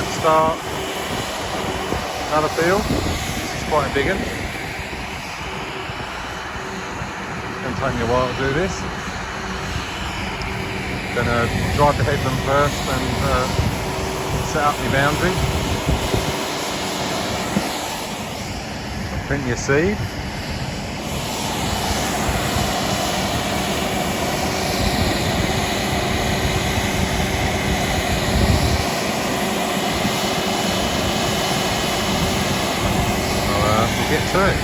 about to start another field. This is quite a big one. It's going to take me a while to do this. Going to drive the headland first and set up my boundary. Plenty of seed. So get to it.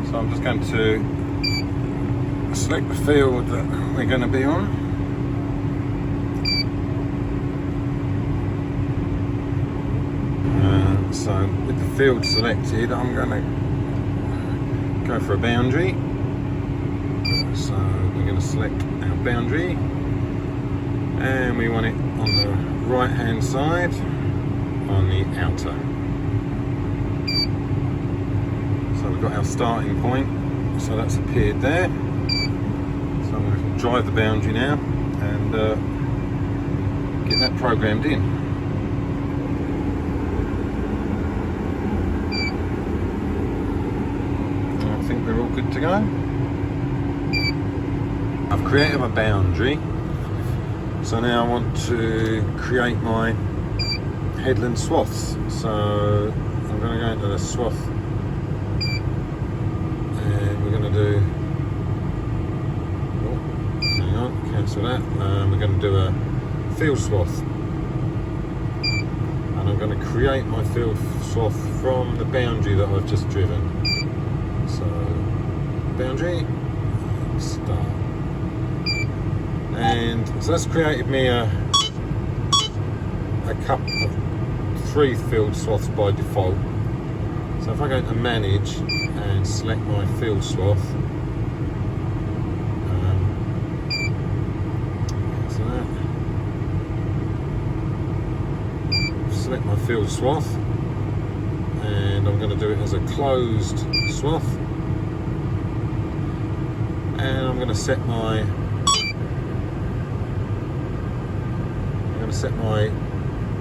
So I'm just going to select the field that we're going to be on. So with the field selected, I'm going to go for a boundary. So we're going to select our boundary, and we want it on the right hand side on the outer. So we've got our starting point, so that's appeared there. So I'm going to drive the boundary now and get that programmed in. I think we're all good to go. I've created my boundary. So now I want to create my headland swaths. So I'm going to go into the swath and we're going to do, oh, hang on, cancel that. We're going to do a field swath. And I'm going to create my field swath from the boundary that I've just driven. So boundary, start. And so that's created me a cup of 3 field swaths by default. So if I go to manage and select my field swath, so that, select my field swath, and I'm going to do it as a closed swath, and I'm going to set my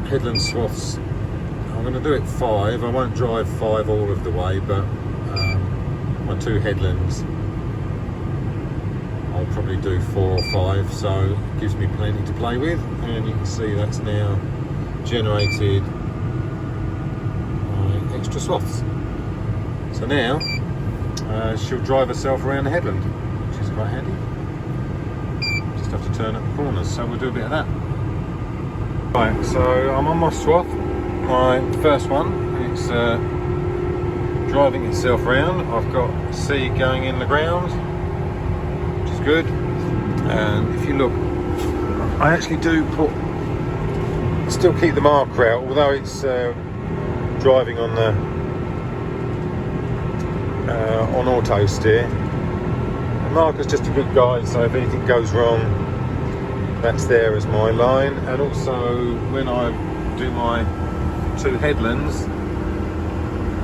headland swaths. I'm going to do it 5. I won't drive 5 all of the way, but my 2 headlands I'll probably do 4 or 5, so it gives me plenty to play with. And you can see that's now generated my extra swaths. So now she'll drive herself around the headland, which is quite handy. Just have to turn up the corners, so we'll do a bit of that. Right, so I'm on my swath, my first one. It's driving itself round. I've got seed going in the ground, which is good. And if you look, I actually do still keep the marker out, although it's driving on the on auto steer. The marker's just a good guide, so if anything goes wrong, that's there as my line. And also when I do my 2 headlands,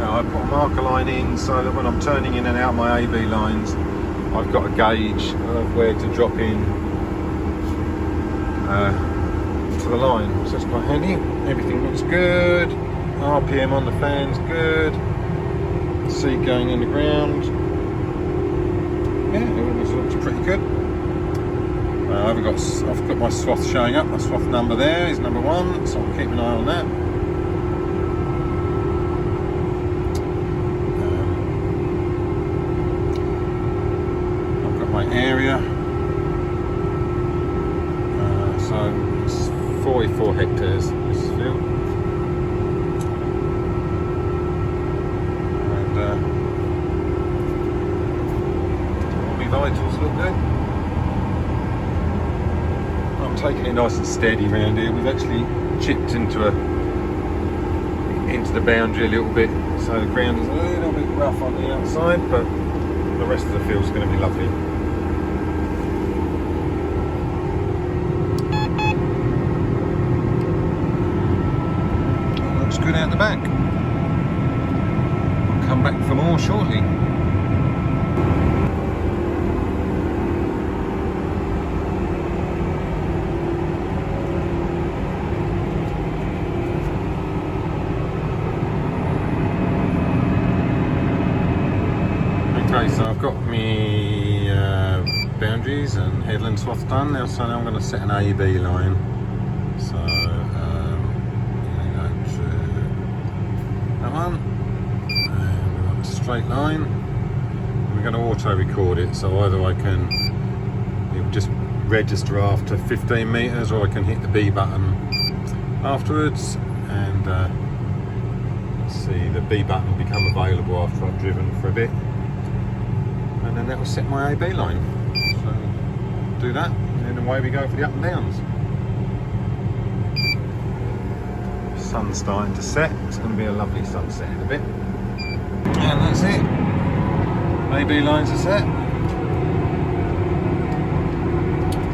I put a marker line in so that when I'm turning in and out my AB lines, I've got a gauge of where to drop in to the line. So it's quite handy. Everything looks good. RPM on the fan's good. Seed going in the ground. Yeah, it looks pretty good. I've got my swath showing up. My swath number there is number 1, so I'll keep an eye on that. I've got my area. So it's 44 hectares this field. And all my vitals look good. I'm taking it nice and steady around here. We've actually chipped into the boundary a little bit, so the ground is a little bit rough on the outside, but the rest of the field's going to be lovely. back. I'll come back for more shortly. Okay, so I've got me boundaries and headland swath done now, so now I'm going to set an A-B line. So go to that one, and we've got a straight line. We're going to auto record it, so either I can just register after 15 metres, or I can hit the B button afterwards, and see the B button will become available after I've driven for a bit. And then that will set my A-B line. So do that, and then away we go for the up and downs. Sun's starting to set. It's going to be a lovely sunset in a bit. And that's it. A-B lines are set.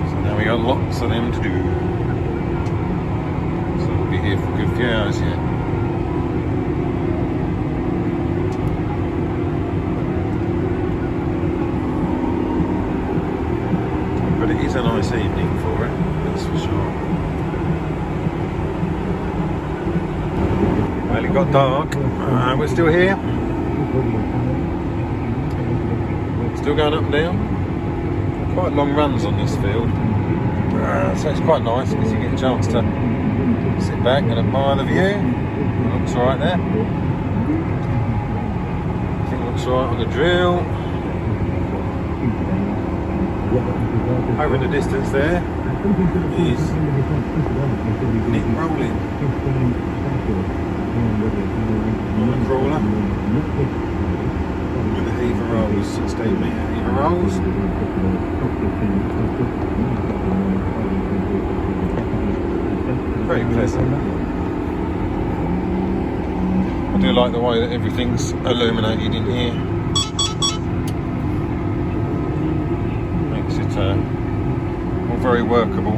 So now we got lots of them to do. So we'll be here for a good few hours yet. It's a nice evening for it, that's for sure. Well, it got dark. We're still here. Still going up and down. Quite long runs on this field. So it's quite nice because you get a chance to sit back and admire the view. It looks alright there. I think it looks alright on the drill. Over in the distance there is Nick rolling on the crawler with the heaver rolls, 16 metre heaver rolls. Very pleasant. I do like the way that everything's illuminated in here. Makes it all very workable.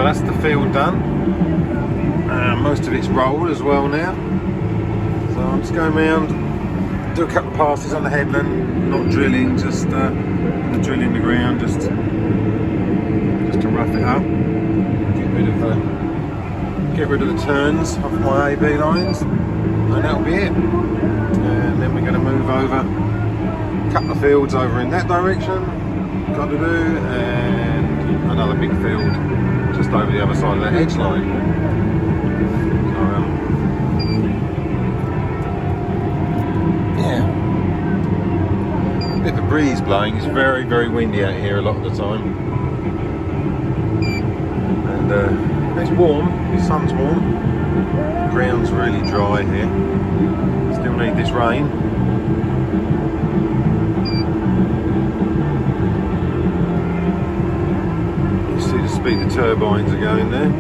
That's the field done. Most of it's rolled as well now. So I'm just going around, do a couple of passes on the headland, not drilling, just drilling the ground, just to rough it up, get rid of the turns off my A-B lines, and that'll be it. And then we're going to move over a couple of fields over in that direction, got to do, and another big field just over the other side of that edge line. So, yeah, a bit of a breeze blowing. It's very, very windy out here a lot of the time, and it's warm. The sun's warm. The ground's really dry here. Still need this rain. See the speed the turbines are going there.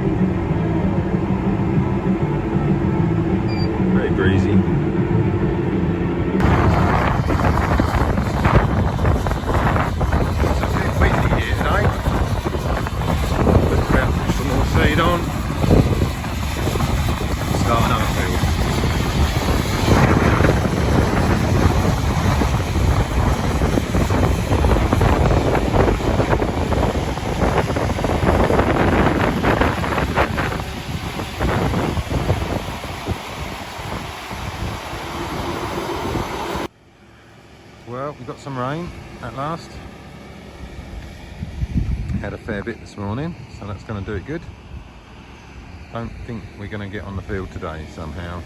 Very breezy. It's a bit windy here today. Let's push some more seed on. start another field. Well, we got some rain at last. Had a fair bit this morning, so that's going to do it good. Don't think we're going to get on the field today somehow.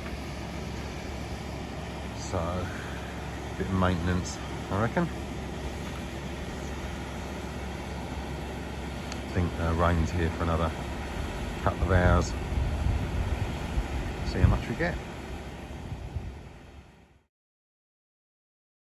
So, a bit of maintenance, I reckon. I think rain's here for another couple of hours. See how much we get.